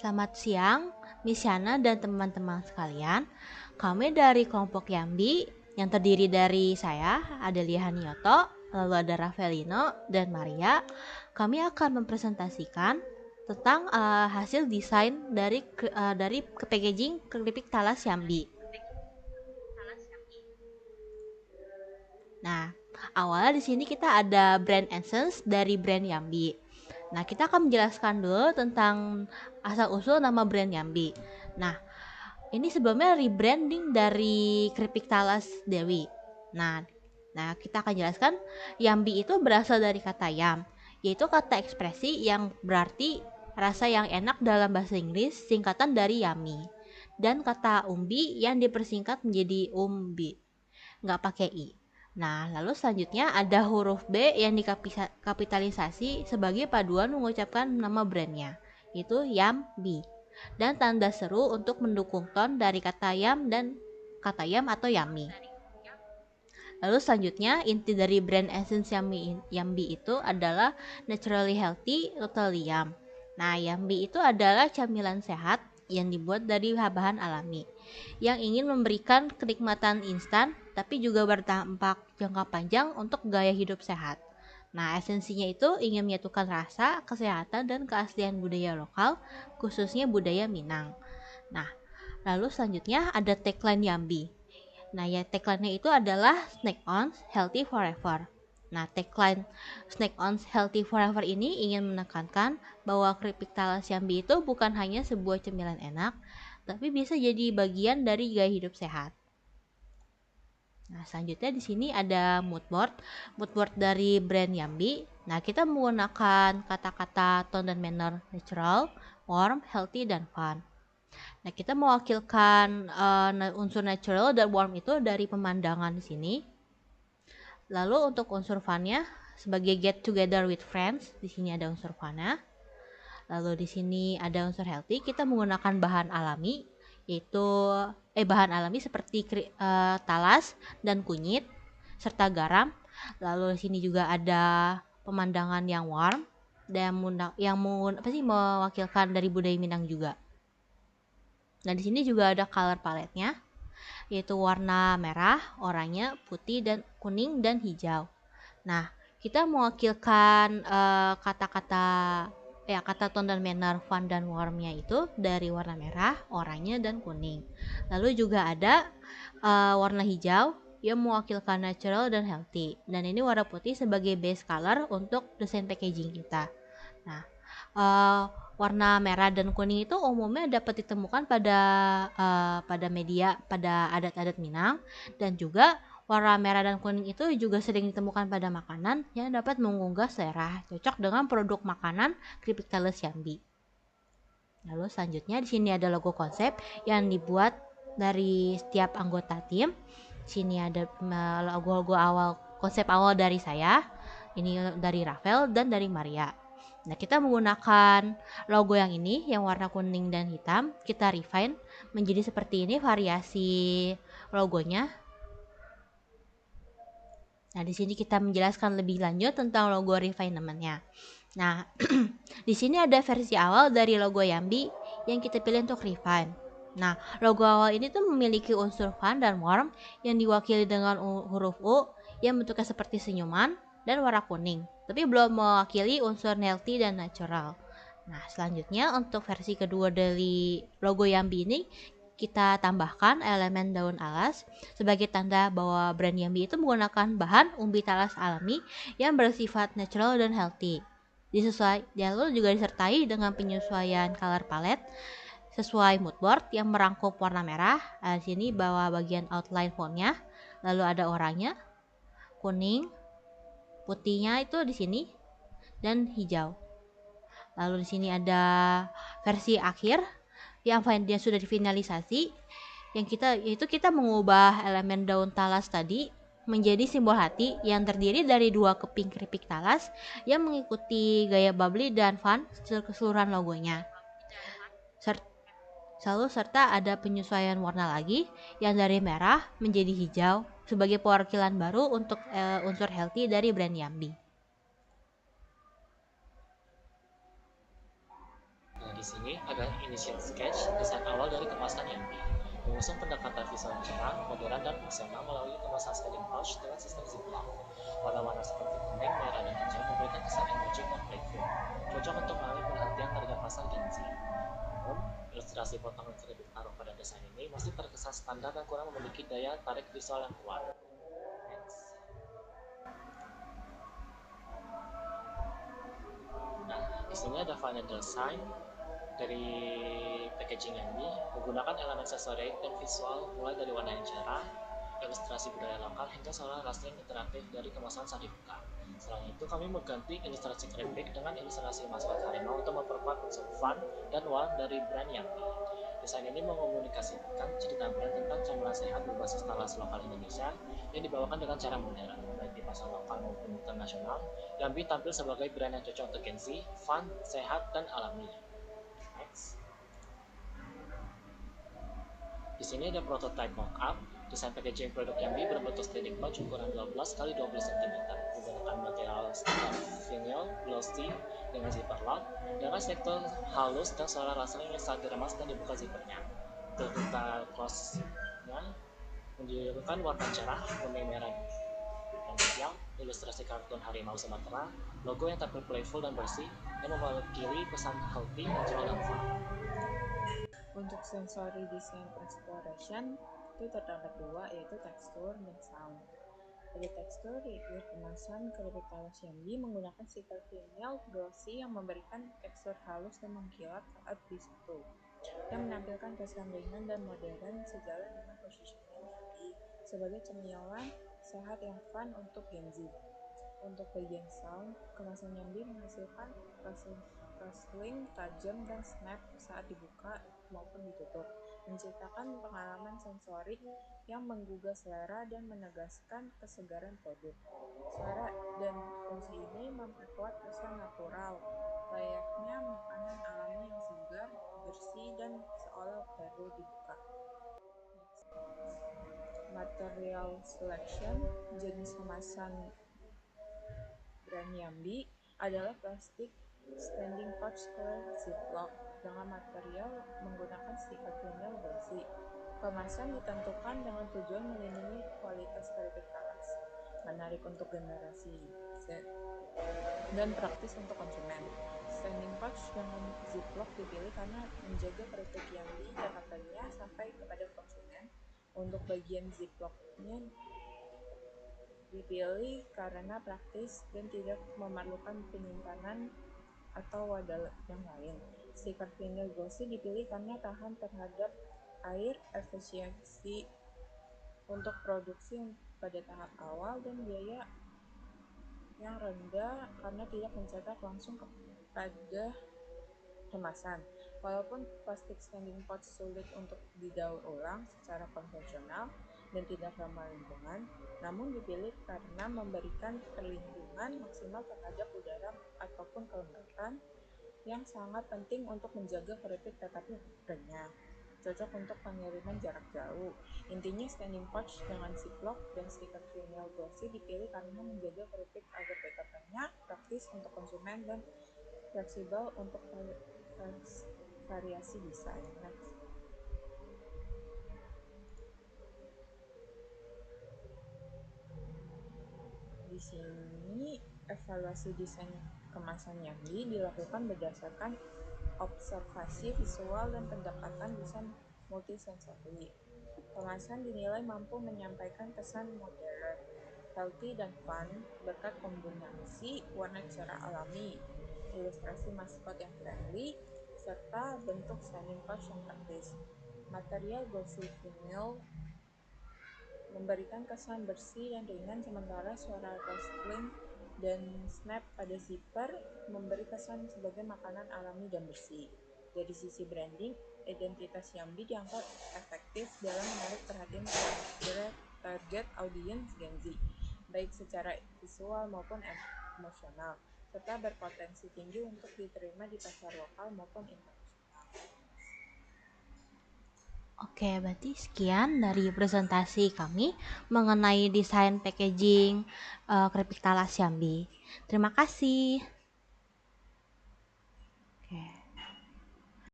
Selamat siang, Miss Yana dan teman-teman sekalian. Kami dari kelompok Yambi yang terdiri dari saya, Adelia Hanyoto, lalu ada Ravelino dan Maria. Kami akan mempresentasikan tentang hasil desain dari packaging keripik talas Yambi. Nah, awalnya di sini kita ada brand essence dari brand Yambi. Nah, kita akan menjelaskan dulu tentang asal-usul nama brand Yambi. Nah, ini sebelumnya rebranding dari keripik talas Dewi. Nah, kita akan jelaskan Yambi itu berasal dari kata yam, yaitu kata ekspresi yang berarti rasa yang enak dalam bahasa Inggris, singkatan dari yummy. Dan kata umbi yang dipersingkat menjadi umbi, nggak pakai i. Nah, lalu selanjutnya ada huruf B yang dikapitalisasi sebagai paduan mengucapkan nama brandnya, yaitu Yambi. Dan tanda seru untuk mendukung ton dari kata yam dan kata yam atau yummy. Lalu selanjutnya inti dari brand essence Yambi itu adalah naturally healthy, totally yum. Nah, Yambi itu adalah camilan sehat yang dibuat dari bahan alami yang ingin memberikan kenikmatan instan tapi juga berdampak jangka panjang untuk gaya hidup sehat. Nah, esensinya itu ingin menyatukan rasa, kesehatan, dan keaslian budaya lokal, khususnya budaya Minang. Nah, lalu selanjutnya ada tagline Yambi. Nah, ya tagline-nya itu adalah Snack on Healthy Forever. Nah, tagline Snack on Healthy Forever ini ingin menekankan bahwa keripik talas Yambi itu bukan hanya sebuah cemilan enak, tapi bisa jadi bagian dari gaya hidup sehat. Nah, selanjutnya di sini ada mood board dari brand Yambi. Nah, kita menggunakan kata-kata tone dan manner natural, warm, healthy, dan fun. Nah, kita mewakilkan unsur natural dan warm itu dari pemandangan di sini. Lalu untuk unsur funnya sebagai get together with friends, di sini ada unsur funnya. Lalu di sini ada unsur healthy, kita menggunakan bahan alami yaitu bahan alami seperti talas dan kunyit serta garam. Lalu di sini juga ada pemandangan yang warm dan mewakilkan dari budaya Minang juga. Nah, di sini juga ada color palette-nya yaitu warna merah, oranye, putih dan kuning dan hijau. Nah, kita mewakilkan kata tone dan manner fun dan warmnya itu dari warna merah, oranye dan kuning. Lalu juga ada warna hijau yang mewakilkan natural dan healthy. Dan ini warna putih sebagai base color untuk desain packaging kita. Nah, warna merah dan kuning itu umumnya dapat ditemukan pada media pada adat-adat Minang, dan juga warna merah dan kuning itu juga sering ditemukan pada makanan yang dapat menggugah selera, cocok dengan produk makanan keripik talas Yambi. Lalu selanjutnya di sini ada logo konsep yang dibuat dari setiap anggota tim. Di sini ada logo awal, konsep awal dari saya, ini dari Rafael dan dari Maria. Nah, kita menggunakan logo yang ini yang warna kuning dan hitam, kita refine menjadi seperti ini variasi logonya. Nah, di sini kita menjelaskan lebih lanjut tentang logo refinement-nya. Nah, di sini ada versi awal dari logo Yambi yang kita pilih untuk refine. Nah, logo awal ini tuh memiliki unsur fun dan warm yang diwakili dengan huruf U yang bentuknya seperti senyuman dan warna kuning, tapi belum mewakili unsur healthy dan natural. Nah, selanjutnya untuk versi kedua dari logo Yambi ini kita tambahkan elemen daun alas sebagai tanda bahwa brand Yambi itu menggunakan bahan umbi talas alami yang bersifat natural dan healthy. Lalu juga disertai dengan penyesuaian color palette sesuai mood board yang merangkup warna merah. Di sini bawah bagian outline fontnya, lalu ada oranye, kuning, putihnya itu di sini, dan hijau. Lalu di sini ada versi akhir yang dia sudah difinalisasi, yang kita mengubah elemen daun talas tadi menjadi simbol hati yang terdiri dari 2 keping keripik talas yang mengikuti gaya bubbly dan fun keseluruhan logonya. Serta ada penyesuaian warna lagi yang dari merah menjadi hijau sebagai perwakilan baru untuk unsur healthy dari brand Yambi. di sini ada initial sketch, desain awal dari kemasan Yummy. Mengusung pendekatan visual yang cerah, modern, dan fungsional melalui kemasan sliding pouch dengan sistem ziplock. Warna-warna seperti kuning, merah, dan hijau memberikan kesan energik dan playful, cocok untuk menarik perhatian target pasar Gen Z. Namun, ilustrasi potongan kredit taruh pada desain ini masih terkesan standar dan kurang memiliki daya tarik visual yang kuat. Next. Nah, di sini ada final design dari packaging ini menggunakan elemen sensorik dan visual mulai dari warna yang cerah, ilustrasi budaya lokal hingga suara rustling interaktif dari kemasan saat dibuka. Selain itu, kami mengganti ilustrasi grafik dengan ilustrasi maskot harimau untuk memperkuat unsur fun dan warmth dari brand Yummy. Desain ini mengomunikasikan cerita brand tentang camilan sehat berbasis talas lokal Indonesia yang dibawakan dengan cara modern, baik di pasar lokal maupun internasional. Yummy tampil sebagai brand yang cocok untuk Gen Z, fun, sehat, dan alami. Next. Di sini ada prototype mockup. Desain packaging produk Yummy berbentuk sliding pouch ukuran 12 x 20 cm menggunakan material standar vinyl glossy dengan zipper lock dengan tekstur halus dan suara rustling yang saat diremas dan dibuka zippernya. Untuk detail close-nya menunjukkan warna cerah, kuning, merah, dan hijau, ilustrasi kartun harimau Sumatera, logo yang tampil playful dan bersih yang mewakili pesan healthy, natural, dan fun. Untuk sensory design exploration itu terdapat dua, yaitu tekstur dan sound. Pada tekstur, yaitu kemasan keripik talas Yummy menggunakan stiker vinyl glossy yang memberikan tekstur halus dan mengkilat saat disentuh, yang menampilkan kesan ringan dan modern sejalan dengan positioning Yummy sebagai cemilan sehat yang fun untuk Gen Z. Untuk bagian sound, kemasan Yummy menghasilkan rustling tajam dan snap saat dibuka maupun ditutup, menciptakan pengalaman sensorik yang menggugah selera dan menegaskan kesegaran produk. Suara dan fungsi ini memperkuat kesan natural, layaknya makanan alami yang segar, bersih, dan seolah baru dibuka. Material selection, jenis kemasan brand Yummy adalah plastik standing pouch clear ziplock dengan material menggunakan stiker vinyl glossy. Kemasan ditentukan dengan tujuan melindungi kualitas keripik talas, menarik untuk generasi Z, dan praktis untuk konsumen. Standing pouch dengan ziplock dipilih karena menjaga keripik Yummy tetap renyah sampai kepada konsumen. Untuk bagian ziplocknya dipilih karena praktis dan tidak memerlukan penyimpanan atau wadah yang lain. Stiker vinyl glossy dipilih karena tahan terhadap air, efisiensi untuk produksi pada tahap awal, dan biaya yang rendah karena tidak mencetak langsung kepada kemasan. Walaupun plastik standing pouch sulit untuk didaur ulang secara konvensional dan tidak ramah lingkungan, namun dipilih karena memberikan perlindungan maksimal terhadap udara ataupun kelembapan yang sangat penting untuk menjaga keripik tetap renyah. Cocok untuk pengiriman jarak jauh. Intinya, standing pouch dengan ziplock dan stiker vinyl glossy dipilih karena menjaga keripik agar tetap renyah, praktis untuk konsumen, dan fleksibel untuk variasi desain. Next. Di sini evaluasi desain kemasan Yummy dilakukan berdasarkan observasi visual dan pendekatan desain multisensori. Kemasan dinilai mampu menyampaikan kesan modern, healthy, dan fun berkat kombinasi warna cerah alami, ilustrasi maskot yang friendly, serta bentuk standing pouch yang praktis. Material glossy vinyl memberikan kesan bersih dan ringan, sementara suara rustling dan snap pada zipper memberi kesan sebagai makanan alami dan bersih. Dari sisi branding, identitas Yummy dianggap efektif dalam menarik perhatian target audiens Gen Z, baik secara visual maupun emosional, serta berpotensi tinggi untuk diterima di pasar lokal maupun internasional. Oke, berarti sekian dari presentasi kami mengenai desain packaging keripik talas Yummy. Terima kasih.